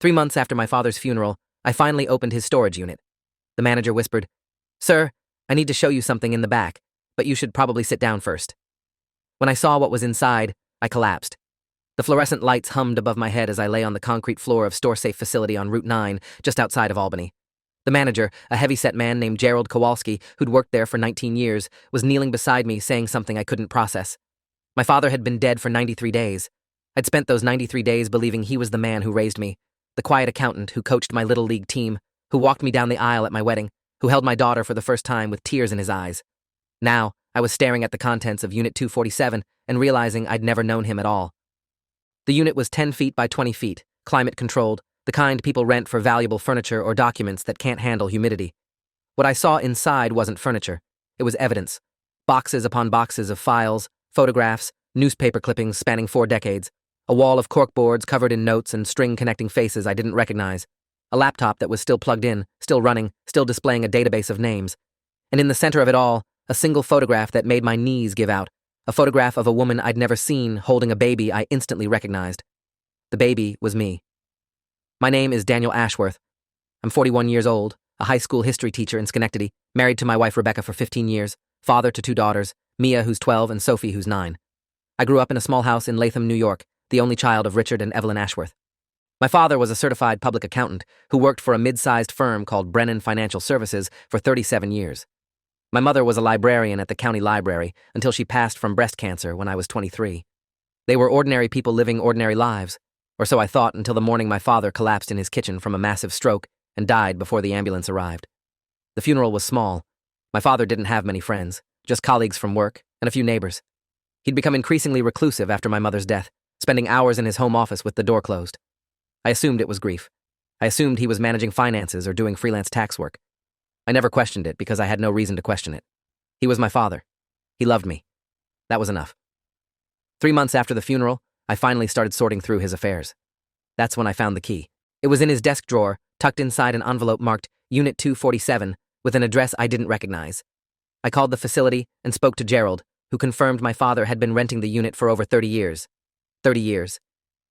3 months after my father's funeral, I finally opened his storage unit. The manager whispered, "Sir, I need to show you something in the back, but you should probably sit down first." When I saw what was inside, I collapsed. The fluorescent lights hummed above my head as I lay on the concrete floor of StoreSafe facility on Route 9, just outside of Albany. The manager, a heavy-set man named Gerald Kowalski, who'd worked there for 19 years, was kneeling beside me saying something I couldn't process. My father had been dead for 93 days. I'd spent those 93 days believing he was the man who raised me, the quiet accountant who coached my little league team, who walked me down the aisle at my wedding, who held my daughter for the first time with tears in his eyes. Now, I was staring at the contents of Unit 247 and realizing I'd never known him at all. The unit was 10 feet by 20 feet, climate-controlled, the kind people rent for valuable furniture or documents that can't handle humidity. What I saw inside wasn't furniture. It was evidence. Boxes upon boxes of files, photographs, newspaper clippings spanning 4 decades, a wall of corkboards covered in notes and string-connecting faces I didn't recognize, a laptop that was still plugged in, still running, still displaying a database of names. And in the center of it all, a single photograph that made my knees give out, a photograph of a woman I'd never seen holding a baby I instantly recognized. The baby was me. My name is Daniel Ashworth. I'm 41 years old, a high school history teacher in Schenectady, married to my wife Rebecca for 15 years, father to 2 daughters, Mia, who's 12, and Sophie, who's 9. I grew up in a small house in Latham, New York, the only child of Richard and Evelyn Ashworth. My father was a certified public accountant who worked for a mid-sized firm called Brennan Financial Services for 37 years. My mother was a librarian at the county library until she passed from breast cancer when I was 23. They were ordinary people living ordinary lives, or so I thought until the morning my father collapsed in his kitchen from a massive stroke and died before the ambulance arrived. The funeral was small. My father didn't have many friends, just colleagues from work and a few neighbors. He'd become increasingly reclusive after my mother's death, spending hours in his home office with the door closed. I assumed it was grief. I assumed he was managing finances or doing freelance tax work. I never questioned it because I had no reason to question it. He was my father. He loved me. That was enough. 3 months after the funeral, I finally started sorting through his affairs. That's when I found the key. It was in his desk drawer, tucked inside an envelope marked Unit 247, with an address I didn't recognize. I called the facility and spoke to Gerald, who confirmed my father had been renting the unit for over 30 years. 30 years.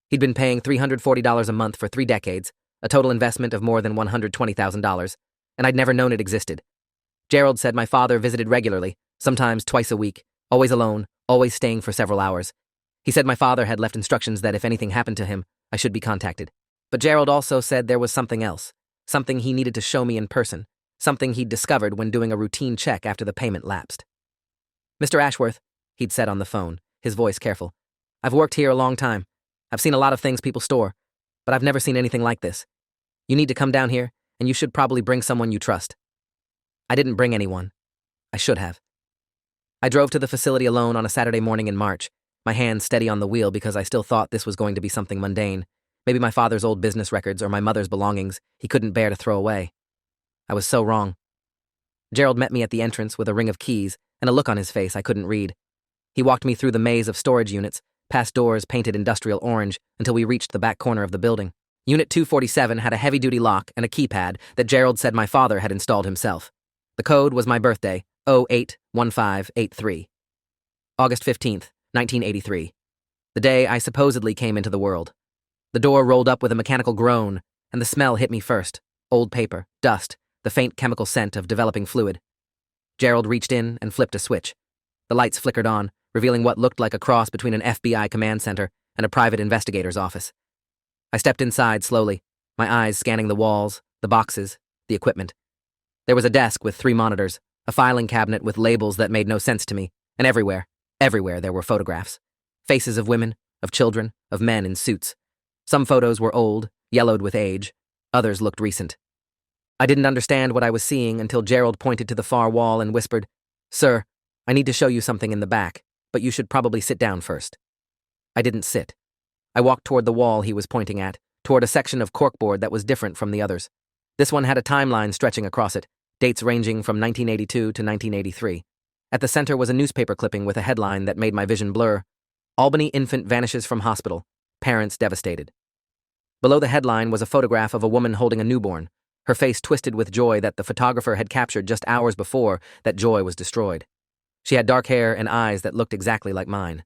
He'd been paying $340 a month for 3 decades, a total investment of more than $120,000, and I'd never known it existed. Gerald said my father visited regularly, sometimes twice a week, always alone, always staying for several hours. He said my father had left instructions that if anything happened to him, I should be contacted. But Gerald also said there was something else, something he needed to show me in person, something he'd discovered when doing a routine check after the payment lapsed. "Mr. Ashworth," he'd said on the phone, his voice careful, "I've worked here a long time. I've seen a lot of things people store, but I've never seen anything like this. You need to come down here, and you should probably bring someone you trust." I didn't bring anyone. I should have. I drove to the facility alone on a Saturday morning in March, my hands steady on the wheel because I still thought this was going to be something mundane, maybe my father's old business records or my mother's belongings he couldn't bear to throw away. I was so wrong. Gerald met me at the entrance with a ring of keys and a look on his face I couldn't read. He walked me through the maze of storage units, past doors painted industrial orange, until we reached the back corner of the building. Unit 247 had a heavy-duty lock and a keypad that Gerald said my father had installed himself. The code was my birthday, 081583. August 15th, 1983. The day I supposedly came into the world. The door rolled up with a mechanical groan, and the smell hit me first. Old paper, dust, the faint chemical scent of developing fluid. Gerald reached in and flipped a switch. The lights flickered on, revealing what looked like a cross between an FBI command center and a private investigator's office. I stepped inside slowly, my eyes scanning the walls, the boxes, the equipment. There was a desk with 3 monitors, a filing cabinet with labels that made no sense to me, and everywhere there were photographs. Faces of women, of children, of men in suits. Some photos were old, yellowed with age. Others looked recent. I didn't understand what I was seeing until Gerald pointed to the far wall and whispered, "Sir, I need to show you something in the back, but you should probably sit down first." I didn't sit. I walked toward the wall he was pointing at, toward a section of corkboard that was different from the others. This one had a timeline stretching across it, dates ranging from 1982 to 1983. At the center was a newspaper clipping with a headline that made my vision blur. "Albany infant vanishes from hospital. Parents devastated." Below the headline was a photograph of a woman holding a newborn, her face twisted with joy that the photographer had captured just hours before that joy was destroyed. She had dark hair and eyes that looked exactly like mine.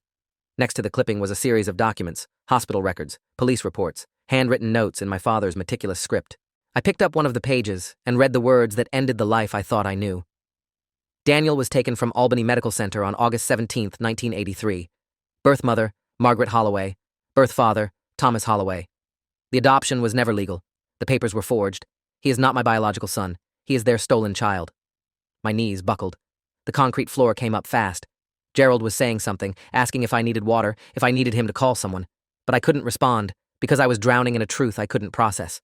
Next to the clipping was a series of documents, hospital records, police reports, handwritten notes in my father's meticulous script. I picked up one of the pages and read the words that ended the life I thought I knew. Daniel was taken from Albany Medical Center on August 17, 1983. Birth mother, Margaret Holloway. Birth father, Thomas Holloway. The adoption was never legal. The papers were forged. He is not my biological son. He is their stolen child. My knees buckled. The concrete floor came up fast. Gerald was saying something, asking if I needed water, if I needed him to call someone. But I couldn't respond, because I was drowning in a truth I couldn't process.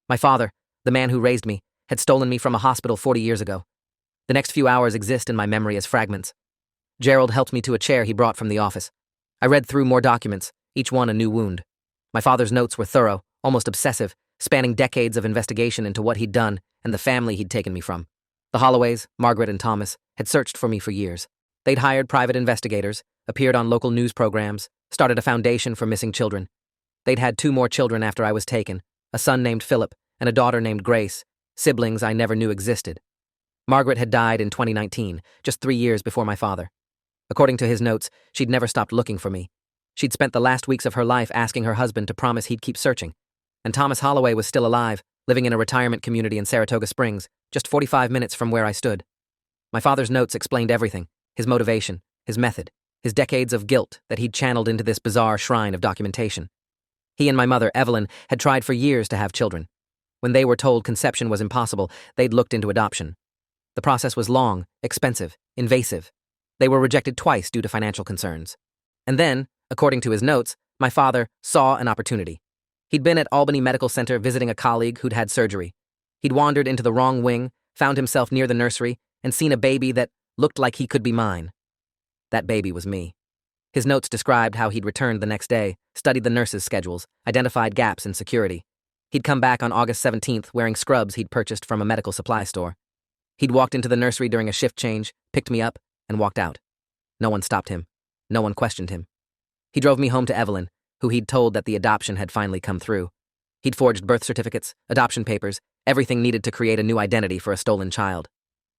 My father, the man who raised me, had stolen me from a hospital 40 years ago. The next few hours exist in my memory as fragments. Gerald helped me to a chair he brought from the office. I read through more documents, each one a new wound. My father's notes were thorough, almost obsessive, spanning decades of investigation into what he'd done and the family he'd taken me from. The Holloways, Margaret and Thomas, had searched for me for years. They'd hired private investigators, appeared on local news programs, started a foundation for missing children. They'd had 2 more children after I was taken, a son named Philip and a daughter named Grace, siblings I never knew existed. Margaret had died in 2019, just 3 years before my father. According to his notes, she'd never stopped looking for me. She'd spent the last weeks of her life asking her husband to promise he'd keep searching. And Thomas Holloway was still alive, living in a retirement community in Saratoga Springs, just 45 minutes from where I stood. My father's notes explained everything, his motivation, his method, his decades of guilt that he'd channeled into this bizarre shrine of documentation. He and my mother, Evelyn, had tried for years to have children. When they were told conception was impossible, they'd looked into adoption. The process was long, expensive, invasive. They were rejected twice due to financial concerns. And then, according to his notes, my father saw an opportunity. He'd been at Albany Medical Center visiting a colleague who'd had surgery. He'd wandered into the wrong wing, found himself near the nursery, and seen a baby that looked like he could be mine. That baby was me. His notes described how he'd returned the next day, studied the nurses' schedules, identified gaps in security. He'd come back on August 17th wearing scrubs he'd purchased from a medical supply store. He'd walked into the nursery during a shift change, picked me up, and walked out. No one stopped him. No one questioned him. He drove me home to Evelyn, who he'd told that the adoption had finally come through. He'd forged birth certificates, adoption papers, everything needed to create a new identity for a stolen child.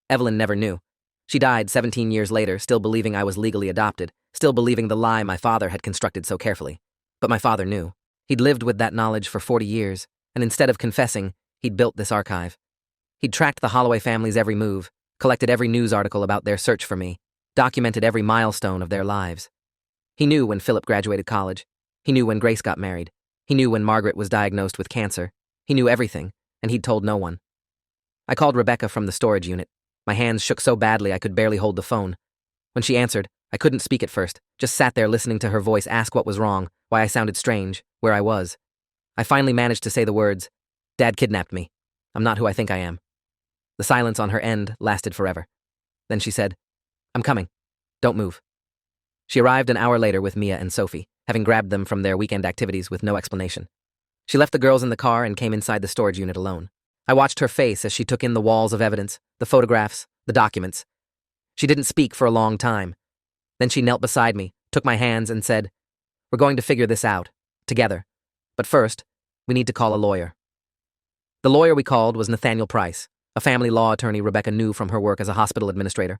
Evelyn never knew. She died 17 years later, still believing I was legally adopted, still believing the lie my father had constructed so carefully. But my father knew. He'd lived with that knowledge for 40 years, and instead of confessing, he'd built this archive. He'd tracked the Holloway family's every move, collected every news article about their search for me, documented every milestone of their lives. He knew when Philip graduated college. He knew when Grace got married. He knew when Margaret was diagnosed with cancer. He knew everything, and he'd told no one. I called Rebecca from the storage unit. My hands shook so badly I could barely hold the phone. When she answered, I couldn't speak at first, just sat there listening to her voice ask what was wrong, why I sounded strange, where I was. I finally managed to say the words, "Dad kidnapped me. I'm not who I think I am." The silence on her end lasted forever. Then she said, "I'm coming. Don't move." She arrived an hour later with Mia and Sophie, having grabbed them from their weekend activities with no explanation. She left the girls in the car and came inside the storage unit alone. I watched her face as she took in the walls of evidence, the photographs, the documents. She didn't speak for a long time. Then she knelt beside me, took my hands, and said, "We're going to figure this out, together. But first, we need to call a lawyer." The lawyer we called was Nathaniel Price, a family law attorney Rebecca knew from her work as a hospital administrator.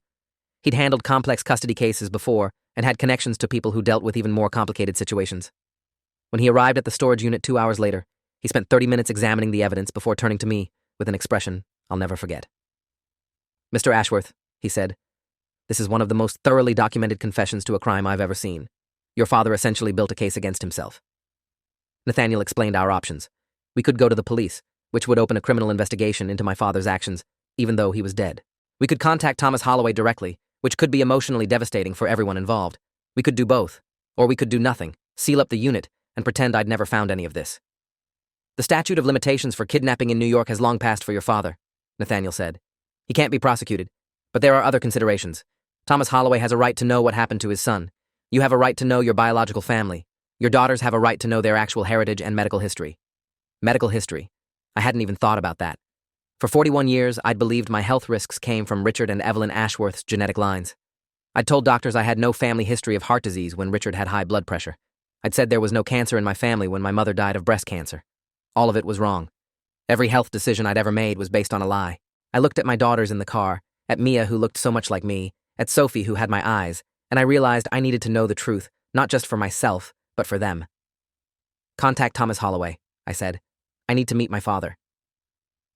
He'd handled complex custody cases before and had connections to people who dealt with even more complicated situations. When he arrived at the storage unit 2 hours later, he spent 30 minutes examining the evidence before turning to me with an expression I'll never forget. "Mr. Ashworth," he said, "this is one of the most thoroughly documented confessions to a crime I've ever seen. Your father essentially built a case against himself." Nathaniel explained our options. We could go to the police, which would open a criminal investigation into my father's actions, even though he was dead. We could contact Thomas Holloway directly, which could be emotionally devastating for everyone involved. We could do both, or we could do nothing, seal up the unit, and pretend I'd never found any of this. "The statute of limitations for kidnapping in New York has long passed for your father," Nathaniel said. "He can't be prosecuted, but there are other considerations. Thomas Holloway has a right to know what happened to his son. You have a right to know your biological family. Your daughters have a right to know their actual heritage and medical history." Medical history. I hadn't even thought about that. For 41 years, I'd believed my health risks came from Richard and Evelyn Ashworth's genetic lines. I'd told doctors I had no family history of heart disease when Richard had high blood pressure. I'd said there was no cancer in my family when my mother died of breast cancer. All of it was wrong. Every health decision I'd ever made was based on a lie. I looked at my daughters in the car, at Mia who looked so much like me, at Sophie who had my eyes, and I realized I needed to know the truth, not just for myself, but for them. "Contact Thomas Holloway," I said. I need to meet my father.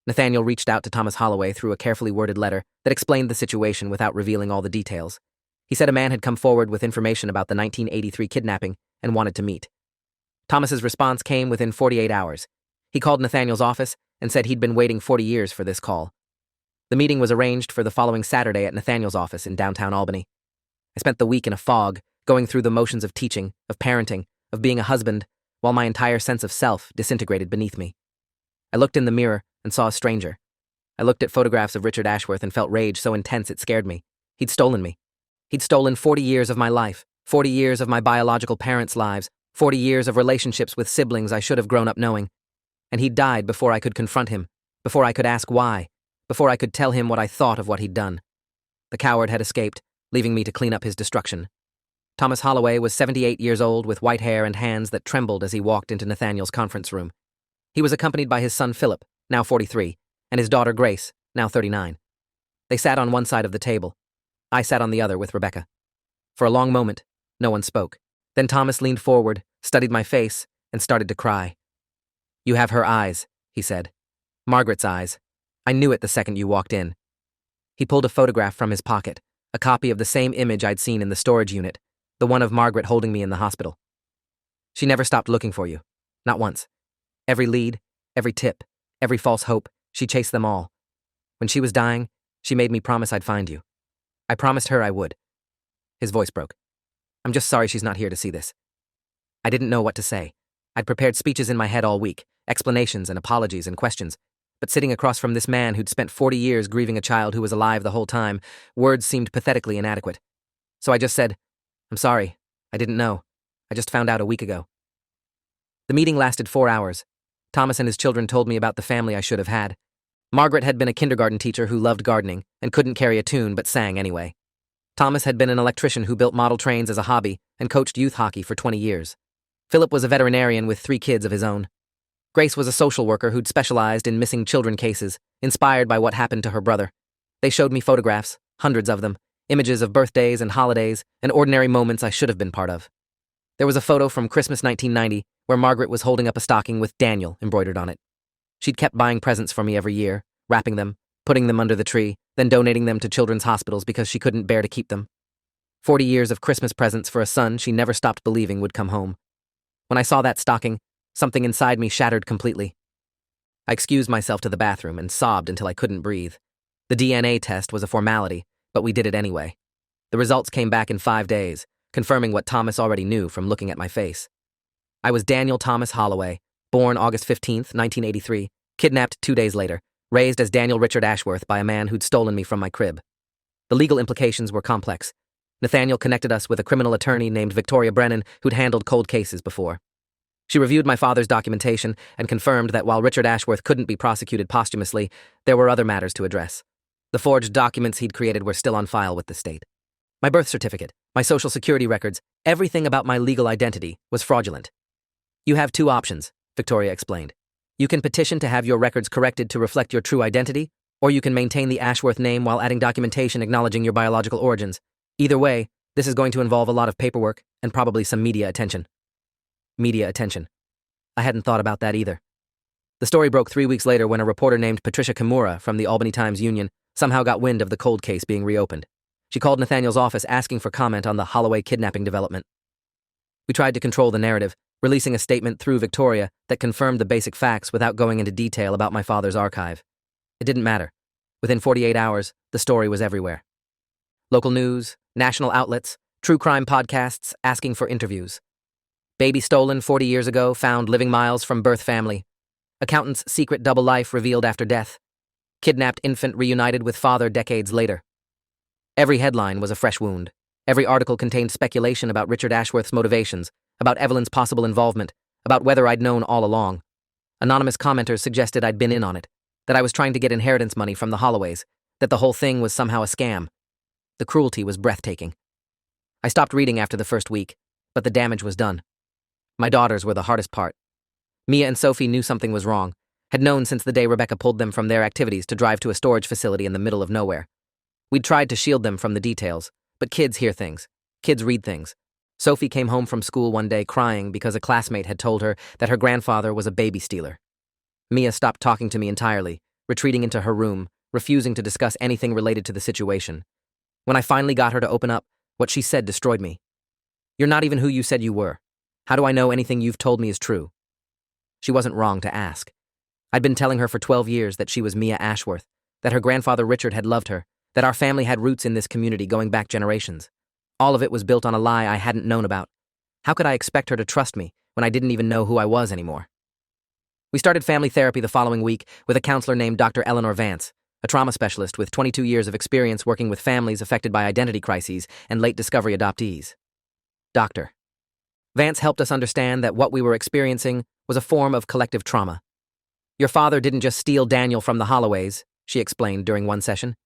Nathaniel reached out to Thomas Holloway through a carefully worded letter that explained the situation without revealing all the details. He said a man had come forward with information about the 1983 kidnapping and wanted to meet. Thomas's response came within 48 hours. He called Nathaniel's office and said he'd been waiting 40 years for this call. The meeting was arranged for the following Saturday at Nathaniel's office in downtown Albany. I spent the week in a fog, going through the motions of teaching, of parenting, of being a husband, while my entire sense of self disintegrated beneath me. I looked in the mirror and saw a stranger. I looked at photographs of Richard Ashworth and felt rage so intense it scared me. He'd stolen me. He'd stolen 40 years of my life, 40 years of my biological parents' lives, 40 years of relationships with siblings I should have grown up knowing. And he'd died before I could confront him, before I could ask why, before I could tell him what I thought of what he'd done. The coward had escaped, leaving me to clean up his destruction. Thomas Holloway was 78 years old with white hair and hands that trembled as he walked into Nathaniel's conference room. He was accompanied by his son Philip, now 43, and his daughter Grace, now 39. They sat on one side of the table. I sat on the other with Rebecca. For a long moment, no one spoke. Then Thomas leaned forward, studied my face, and started to cry. "You have her eyes," he said. "Margaret's eyes. I knew it the second you walked in." He pulled a photograph from his pocket, a copy of the same image I'd seen in the storage unit, the one of Margaret holding me in the hospital. "She never stopped looking for you. Not once. Every lead, every tip, every false hope, she chased them all. When she was dying, she made me promise I'd find you. I promised her I would." His voice broke. "I'm just sorry she's not here to see this." I didn't know what to say. I'd prepared speeches in my head all week, explanations and apologies and questions. But sitting across from this man who'd spent 40 years grieving a child who was alive the whole time, words seemed pathetically inadequate. So I just said, "I'm sorry. I didn't know. I just found out a week ago." The meeting lasted 4 hours. Thomas and his children told me about the family I should have had. Margaret had been a kindergarten teacher who loved gardening and couldn't carry a tune but sang anyway. Thomas had been an electrician who built model trains as a hobby and coached youth hockey for 20 years. Philip was a veterinarian with 3 kids of his own. Grace was a social worker who'd specialized in missing children cases, inspired by what happened to her brother. They showed me photographs, hundreds of them, images of birthdays and holidays, and ordinary moments I should have been part of. There was a photo from Christmas 1990 where Margaret was holding up a stocking with Daniel embroidered on it. She'd kept buying presents for me every year, wrapping them, putting them under the tree, then donating them to children's hospitals because she couldn't bear to keep them. 40 years of Christmas presents for a son she never stopped believing would come home. When I saw that stocking, something inside me shattered completely. I excused myself to the bathroom and sobbed until I couldn't breathe. The DNA test was a formality, but we did it anyway. The results came back in 5 days, confirming what Thomas already knew from looking at my face. I was Daniel Thomas Holloway, born August 15th, 1983, kidnapped 2 days later, raised as Daniel Richard Ashworth by a man who'd stolen me from my crib. The legal implications were complex. Nathaniel connected us with a criminal attorney named Victoria Brennan who'd handled cold cases before. She reviewed my father's documentation and confirmed that while Richard Ashworth couldn't be prosecuted posthumously, there were other matters to address. The forged documents he'd created were still on file with the state. My birth certificate, my social security records, everything about my legal identity was fraudulent. "You have 2 options," Victoria explained. "You can petition to have your records corrected to reflect your true identity, or you can maintain the Ashworth name while adding documentation acknowledging your biological origins. Either way, this is going to involve a lot of paperwork and probably some media attention." Media attention. I hadn't thought about that either. The story broke 3 weeks later when a reporter named Patricia Kimura from the Albany Times-Union somehow got wind of the cold case being reopened. She called Nathaniel's office asking for comment on the Holloway kidnapping development. We tried to control the narrative, releasing a statement through Victoria that confirmed the basic facts without going into detail about my father's archive. It didn't matter. Within 48 hours, the story was everywhere. Local news, national outlets, true crime podcasts asking for interviews. Baby stolen 40 years ago, found living miles from birth family. Accountant's secret double life revealed after death. Kidnapped infant reunited with father decades later. Every headline was a fresh wound. Every article contained speculation about Richard Ashworth's motivations, about Evelyn's possible involvement, about whether I'd known all along. Anonymous commenters suggested I'd been in on it, that I was trying to get inheritance money from the Holloways, that the whole thing was somehow a scam. The cruelty was breathtaking. I stopped reading after the first week, but the damage was done. My daughters were the hardest part. Mia and Sophie knew something was wrong, had known since the day Rebecca pulled them from their activities to drive to a storage facility in the middle of nowhere. We'd tried to shield them from the details, but kids hear things. Kids read things. Sophie came home from school one day crying because a classmate had told her that her grandfather was a baby stealer. Mia stopped talking to me entirely, retreating into her room, refusing to discuss anything related to the situation. When I finally got her to open up, what she said destroyed me. "You're not even who you said you were. How do I know anything you've told me is true?" She wasn't wrong to ask. I'd been telling her for 12 years that she was Mia Ashworth, that her grandfather Richard had loved her, that our family had roots in this community going back generations. All of it was built on a lie I hadn't known about. How could I expect her to trust me when I didn't even know who I was anymore? We started family therapy the following week with a counselor named Dr. Eleanor Vance, a trauma specialist with 22 years of experience working with families affected by identity crises and late discovery adoptees. Dr. Vance helped us understand that what we were experiencing was a form of collective trauma. "Your father didn't just steal Daniel from the Holloways," she explained during one session.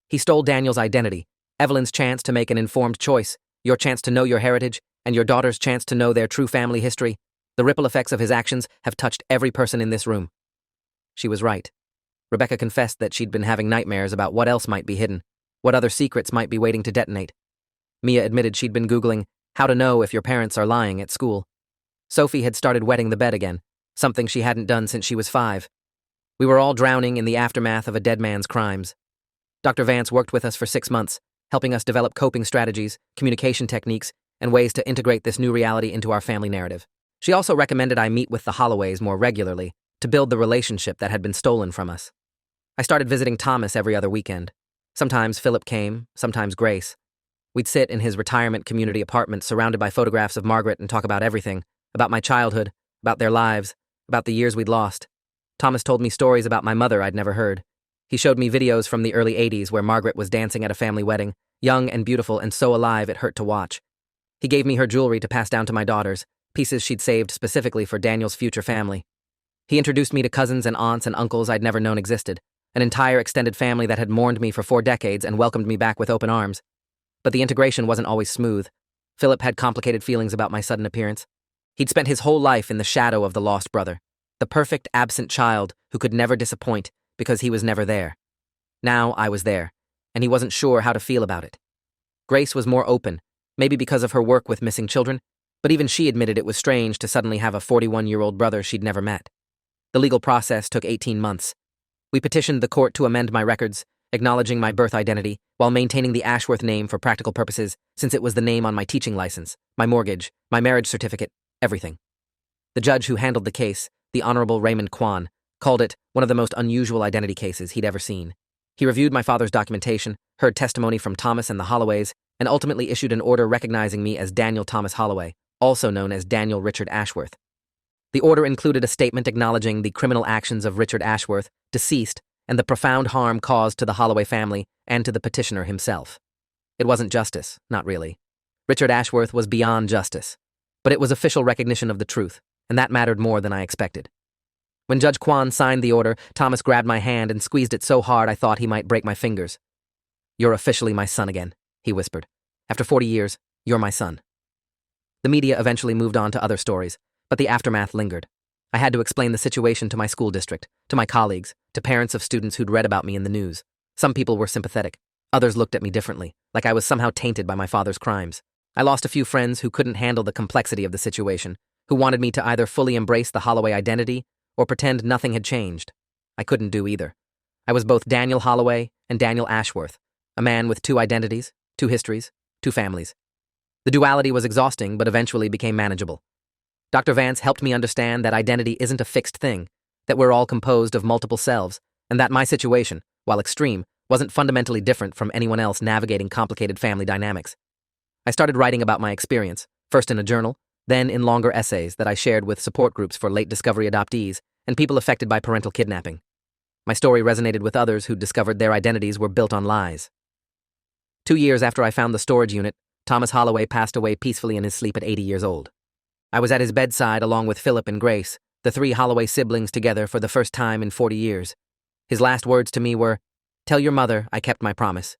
"He stole Daniel's identity, Evelyn's chance to make an informed choice, your chance to know your heritage, and your daughter's chance to know their true family history. The ripple effects of his actions have touched every person in this room." She was right. Rebecca confessed that she'd been having nightmares about what else might be hidden, what other secrets might be waiting to detonate. Mia admitted she'd been Googling how to know if your parents are lying at school. Sophie had started wetting the bed again, something she hadn't done since she was 5. We were all drowning in the aftermath of a dead man's crimes. Dr. Vance worked with us for 6 months, helping us develop coping strategies, communication techniques, and ways to integrate this new reality into our family narrative. She also recommended I meet with the Holloways more regularly to build the relationship that had been stolen from us. I started visiting Thomas every other weekend. Sometimes Philip came, sometimes Grace. We'd sit in his retirement community apartment surrounded by photographs of Margaret and talk about everything, about my childhood, about their lives, about the years we'd lost. Thomas told me stories about my mother I'd never heard. He showed me videos from the early 80s where Margaret was dancing at a family wedding, young and beautiful and so alive it hurt to watch. He gave me her jewelry to pass down to my daughters, pieces she'd saved specifically for Daniel's future family. He introduced me to cousins and aunts and uncles I'd never known existed, an entire extended family that had mourned me for 4 decades and welcomed me back with open arms. But the integration wasn't always smooth. Philip had complicated feelings about my sudden appearance. He'd spent his whole life in the shadow of the lost brother, the perfect absent child who could never disappoint because he was never there. Now I was there, and he wasn't sure how to feel about it. Grace was more open, maybe because of her work with missing children, but even she admitted it was strange to suddenly have a 41-year-old brother she'd never met. The legal process took 18 months. We petitioned the court to amend my records, acknowledging my birth identity, while maintaining the Ashworth name for practical purposes, since it was the name on my teaching license, my mortgage, my marriage certificate, everything. The judge who handled the case, the Honorable Raymond Kwan, called it one of the most unusual identity cases he'd ever seen. He reviewed my father's documentation, heard testimony from Thomas and the Holloways, and ultimately issued an order recognizing me as Daniel Thomas Holloway, also known as Daniel Richard Ashworth. The order included a statement acknowledging the criminal actions of Richard Ashworth, deceased, and the profound harm caused to the Holloway family and to the petitioner himself. It wasn't justice, not really. Richard Ashworth was beyond justice. But it was official recognition of the truth, and that mattered more than I expected. When Judge Kwan signed the order, Thomas grabbed my hand and squeezed it so hard I thought he might break my fingers. "You're officially my son again," he whispered. "After 40 years, you're my son." The media eventually moved on to other stories, but the aftermath lingered. I had to explain the situation to my school district, to my colleagues, to parents of students who'd read about me in the news. Some people were sympathetic. Others looked at me differently, like I was somehow tainted by my father's crimes. I lost a few friends who couldn't handle the complexity of the situation, who wanted me to either fully embrace the Holloway identity or pretend nothing had changed. I couldn't do either. I was both Daniel Holloway and Daniel Ashworth, a man with 2 identities, 2 histories, 2 families. The duality was exhausting, but eventually became manageable. Dr. Vance helped me understand that identity isn't a fixed thing, that we're all composed of multiple selves, and that my situation, while extreme, wasn't fundamentally different from anyone else navigating complicated family dynamics. I started writing about my experience, first in a journal, then in longer essays that I shared with support groups for late discovery adoptees and people affected by parental kidnapping. My story resonated with others who discovered their identities were built on lies. 2 years after I found the storage unit, Thomas Holloway passed away peacefully in his sleep at 80 years old. I was at his bedside along with Philip and Grace, the 3 Holloway siblings together for the first time in 40 years. His last words to me were, "Tell your mother I kept my promise."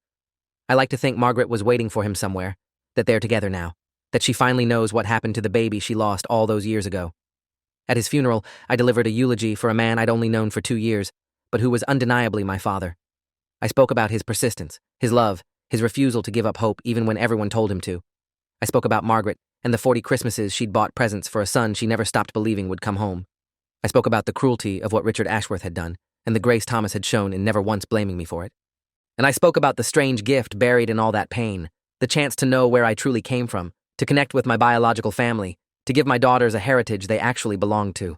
I like to think Margaret was waiting for him somewhere, that they're together now, that she finally knows what happened to the baby she lost all those years ago. At his funeral, I delivered a eulogy for a man I'd only known for 2 years, but who was undeniably my father. I spoke about his persistence, his love, his refusal to give up hope even when everyone told him to. I spoke about Margaret and the 40 Christmases she'd bought presents for a son she never stopped believing would come home. I spoke about the cruelty of what Richard Ashworth had done, and the grace Thomas had shown in never once blaming me for it. And I spoke about the strange gift buried in all that pain, the chance to know where I truly came from, to connect with my biological family, to give my daughters a heritage they actually belonged to.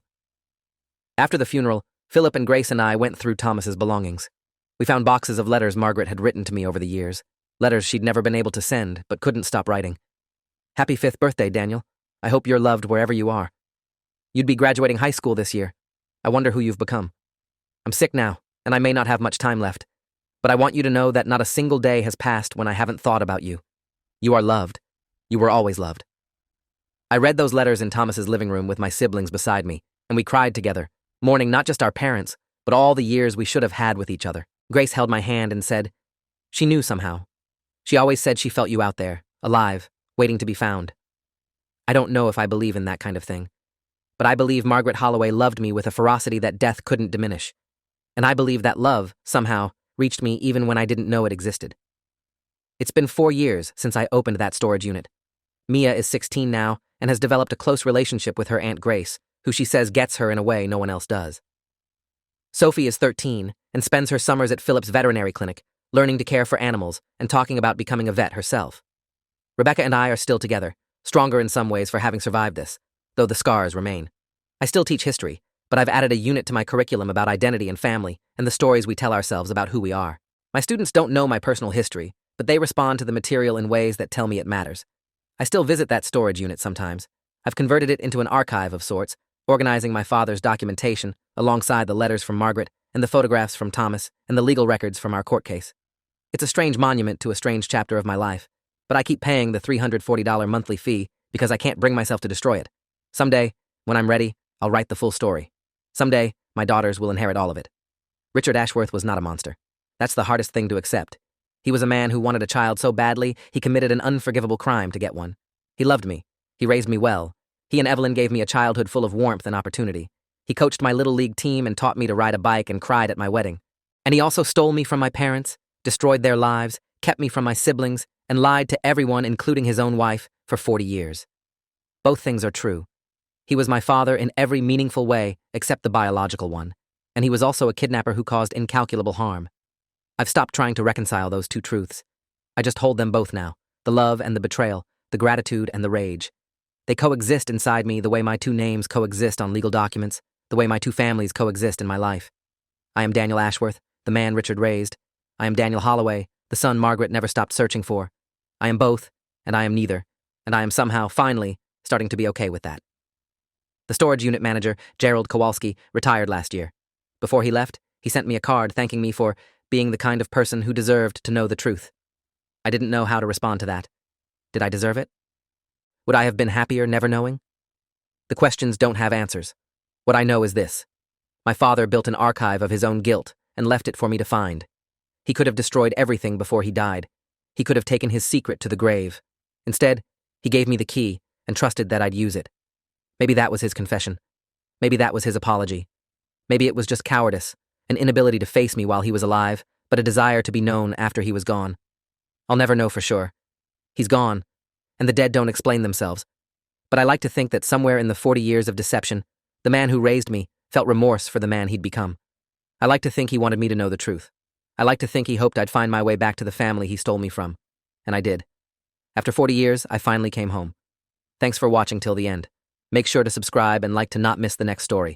After the funeral, Philip and Grace and I went through Thomas's belongings. We found boxes of letters Margaret had written to me over the years, letters she'd never been able to send but couldn't stop writing. Happy 5th birthday, Daniel. I hope you're loved wherever you are. You'd be graduating high school this year. I wonder who you've become. I'm sick now, and I may not have much time left, but I want you to know that not a single day has passed when I haven't thought about you. You are loved. You were always loved. I read those letters in Thomas's living room with my siblings beside me, and we cried together, mourning not just our parents, but all the years we should have had with each other. Grace held my hand and said, she knew somehow. She always said she felt you out there, alive, waiting to be found. I don't know if I believe in that kind of thing, but I believe Margaret Holloway loved me with a ferocity that death couldn't diminish. And I believe that love, somehow, reached me even when I didn't know it existed. It's been 4 years since I opened that storage unit. Mia is 16 now and has developed a close relationship with her Aunt Grace, who she says gets her in a way no one else does. Sophie is 13 and spends her summers at Philip's veterinary clinic, learning to care for animals and talking about becoming a vet herself. Rebecca and I are still together, stronger in some ways for having survived this, though the scars remain. I still teach history, but I've added a unit to my curriculum about identity and family and the stories we tell ourselves about who we are. My students don't know my personal history, but they respond to the material in ways that tell me it matters. I still visit that storage unit sometimes. I've converted it into an archive of sorts, organizing my father's documentation alongside the letters from Margaret and the photographs from Thomas and the legal records from our court case. It's a strange monument to a strange chapter of my life, but I keep paying the $340 monthly fee because I can't bring myself to destroy it. Someday, when I'm ready, I'll write the full story. Someday, my daughters will inherit all of it. Richard Ashworth was not a monster. That's the hardest thing to accept. He was a man who wanted a child so badly, he committed an unforgivable crime to get one. He loved me. He raised me well. He and Evelyn gave me a childhood full of warmth and opportunity. He coached my little league team and taught me to ride a bike and cried at my wedding. And he also stole me from my parents, destroyed their lives, kept me from my siblings, and lied to everyone, including his own wife, for 40 years. Both things are true. He was my father in every meaningful way except the biological one, and he was also a kidnapper who caused incalculable harm. I've stopped trying to reconcile those two truths. I just hold them both now, the love and the betrayal, the gratitude and the rage. They coexist inside me the way my two names coexist on legal documents, the way my two families coexist in my life. I am Daniel Ashworth, the man Richard raised. I am Daniel Holloway, the son Margaret never stopped searching for. I am both, and I am neither, and I am somehow, finally, starting to be okay with that. The storage unit manager, Gerald Kowalski, retired last year. Before he left, he sent me a card thanking me for being the kind of person who deserved to know the truth. I didn't know how to respond to that. Did I deserve it? Would I have been happier never knowing? The questions don't have answers. What I know is this. My father built an archive of his own guilt and left it for me to find. He could have destroyed everything before he died. He could have taken his secret to the grave. Instead, he gave me the key and trusted that I'd use it. Maybe that was his confession. Maybe that was his apology. Maybe it was just cowardice, an inability to face me while he was alive, but a desire to be known after he was gone. I'll never know for sure. He's gone, and the dead don't explain themselves. But I like to think that somewhere in the 40 years of deception, the man who raised me felt remorse for the man he'd become. I like to think he wanted me to know the truth. I like to think he hoped I'd find my way back to the family he stole me from. And I did. After 40 years, I finally came home. Thanks for watching till the end. Make sure to subscribe and like to not miss the next story.